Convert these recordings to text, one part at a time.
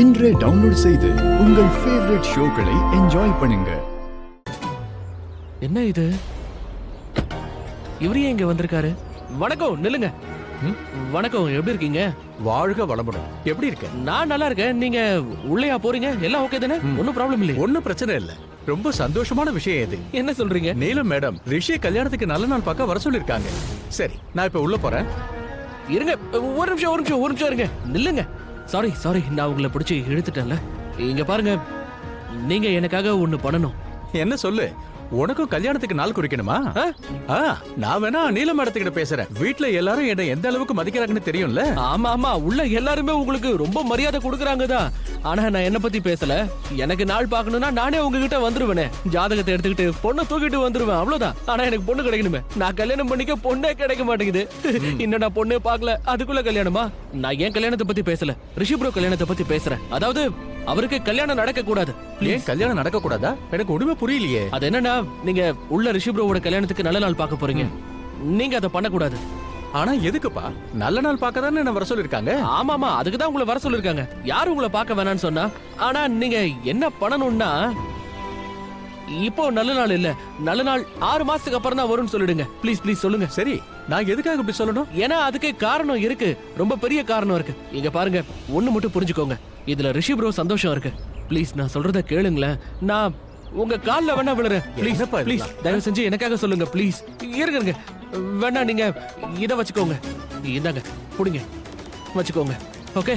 இன்றே டவுன்லோட் செய்து உங்கள் ஃபேவரட் ஷோக்களை என்ஜாய் பண்ணுங்க. என்ன இது? இவரே இங்க வந்திருக்காரு. வணக்கம், நில்லுங்க. வணக்கம், எப்படி இருக்கீங்க? வாழ்க வளமுடன். எப்படி இருக்க? நான் நல்லா இருக்கேன். நீங்க உள்ளேயா போறீங்க? எல்லாம் ஓகே தானே? ஒன்னும் ப்ராப்ளம் இல்லையே? ஒன்னும் பிரச்சனை இல்ல. ரொம்ப சந்தோஷமான விஷயம் இது. என்ன சொல்றீங்க? நீலம் மேடம் ரிஷி கல்யாணத்துக்கு நல்ல நாள் பார்க்க வர சொல்லிருக்காங்க. சரி, நான் இப்ப உள்ள போறேன். இருங்க, ஒரு நிமிஷம் இருங்க. நில்லுங்க. சாரி, நான் உங்களை பிடிச்சி இழுத்துட்டேன்ல. இங்க பாருங்க, நீங்க எனக்காக ஒண்ணு பண்ணணும். என்ன சொல்லு? உனக்கும் கல்யாணத்துக்கு நாள் குறிக்கணுமா? நான் வேணா நீலம் மேடத்துக்கிட்ட பேசுறேன். வீட்டுல எல்லாரும் என்ன எந்த அளவுக்கு மதிக்கிறாங்கன்னு தெரியும்ல. ஆமா, உள்ள எல்லாருமே உங்களுக்கு ரொம்ப மரியாதை கொடுக்கறாங்கதான். ஆனா நான் என்ன பத்தி பேசல. எனக்கு நாள் பாக்கணும்னா நானே உங்ககிட்ட வந்துருவேனே. ஜாதகத்தை எடுத்துக்கிட்டு பொண்ணை தூக்கிட்டு வந்துருவேன், அவ்வளவுதான். ஆனா எனக்கு பொண்ணு கிடைக்கணுமே. நான் கல்யாணம் பண்ணிக்க பொண்ணே கிடைக்க மாட்டேங்குது. இன்னும் நான் பொண்ணே பாக்கல, அதுக்குள்ள கல்யாணமா? நான் ஏன் கல்யாணத்தை பத்தி பேசல, ரிஷி ப்ரோ கல்யாணத்தை பத்தி பேசுறேன். அதாவது அவருக்கு கல்யாணம் நடக்க கூடாது. ஏன் கல்யாணம் நடக்க கூடாதா? எனக்கு ஒண்ணுமே புரியலையே. அது என்னன்னா, நீங்க உள்ள ரிஷி ப்ரோவோட கல்யாணத்துக்கு நல்ல நாள் பார்க்க போறீங்க. நீங்க அதை பண்ணக்கூடாது. ஆனா எதுக்குப்பா? நல்ல நாள் பார்க்க தானே என்ன வர சொல்லிருக்காங்க. ஆமாமா, அதுக்குதான் உங்களை வர சொல்லிருக்காங்க. யாரு உங்களை பார்க்க வேணாம்னு சொன்னா? ஆனா நீங்க என்ன பண்ணணும்னா, இப்போ நல்ல நாள் இல்ல, நல்ல நாள் 6 மாசத்துக்கு அப்புறம் தான் வரும்னு சொல்லிடுங்க. ப்ளீஸ் சொல்லுங்க. சரி, நான் எதுக்காக இப்படி சொல்லணும்? ஏன்னா அதுக்கு காரணம் இருக்கு, ரொம்ப பெரிய காரணம் இருக்கு. இங்க பாருங்க, ஒண்ணு மட்டும் புரிஞ்சுக்கோங்க. இதுல ரிஷி ப்ரோ சந்தோஷம் இருக்கு. ப்ளீஸ் நான் சொல்றத கேளுங்களேன். நான் உங்க கால்ல வேணா விழுறேன். ப்ளீஸ் தயவு செஞ்சு எனக்காக சொல்லுங்க. ப்ளீஸ் இருங்க. வேணா நீங்க இத வச்சுக்கோங்க. இந்தாங்க, புடிங்க, வச்சுக்கோங்க. ஓகே,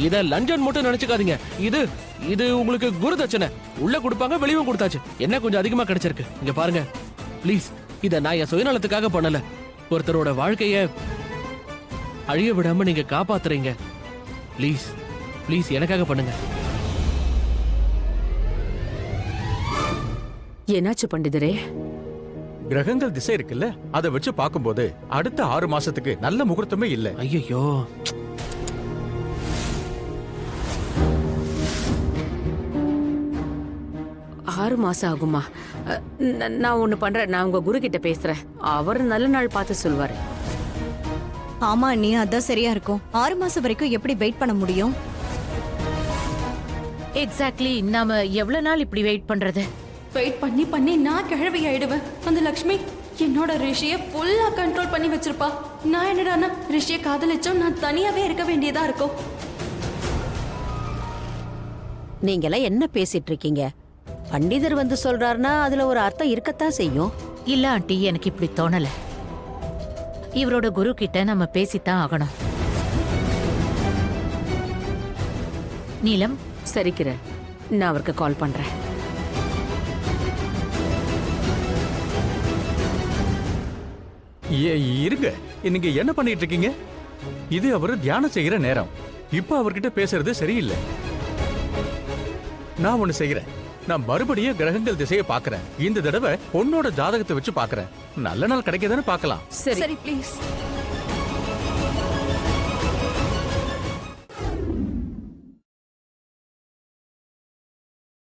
இத லஞ்சன் மட்டும் நினைச்சுக்காதீங்க. இது உங்களுக்கு குருதட்சணை. உள்ள கொடுப்பாங்க, வெளியும் கொடுத்தாச்சு. என்ன கொஞ்சம் அதிகமா கிடைச்சிருக்கு. இங்க பாருங்க, ப்ளீஸ். இத நான் என் சுயநலத்துக்காக பண்ணல. ஒருத்தரோட வாழ்க்கைய அழிய விடாம நீங்க காப்பாத்துறீங்க. ப்ளீஸ் எனக்காக பண்ணுங்க. என்னாச்சு பண்டிதரே? கிரகங்கள் திசை இருக்குல்ல, அதை வச்சு பார்க்கும்போது அடுத்த 6 மாசத்துக்கு நல்ல முகூர்த்தமே இல்ல. ஐயோ, 6 மாசம் ஆகுமா? நான் ஒண்ணு பண்றேன். நான் உங்க குரு கிட்ட பேசுறேன். அவர் நல்ல நாள் பார்த்து சொல்வாரு. ஆமா, நீ அதான் சரியா இருக்கும். 6 மாசம் வரைக்கும் எப்படி வெயிட் பண்ண முடியும்? எக்ஸாக்ட்லி. நாம எவ்வளவு நாள் இப்படி வெயிட் பண்றது? வெயிட் பண்ணி நான் கிழவி ஆயிடுவேன். அந்த லக்ஷ்மி என்னோட ரிஷிய ஃபுல்லா கண்ட்ரோல் பண்ணி வச்சிருப்பா. நான் என்னடானா ரிஷிய காதலிச்சோம், நான் தனியாவே இருக்க வேண்டியதா இருக்கும். நீங்களாம் என்ன பேசிட்டு இருக்கீங்க? பண்டிதர் வந்து சொல்றாருன்னா அதுல ஒரு அர்த்தம் இருக்கத்தான் செய்யும். இல்ல ஆண்டி, எனக்கு இப்படி தோணல. இவரோட குரு கிட்ட நம்ம பேசித்தான் ஆகணும். நீலம், சரிக்கிற, நான் அவருக்கு கால் பண்றேன். இருங்க, நீங்க என்ன பண்ணிட்டு இருக்கீங்க? இது அவரு தியானம் செய்யற நேரம். இப்ப அவர்கிட்ட பேசுறது சரியில்லை. நான் ஒண்ணு செய்யறேன். நான் மறுபடியும் கிரகங்கள் திசையை பாக்குறேன். இந்த தடவை பொண்ணோட ஜாதகத்தை வச்சு பாக்குறேன். நல்ல நாள் கிடைக்கதானே பார்க்கலாம். சரி ப்ளீஸ்.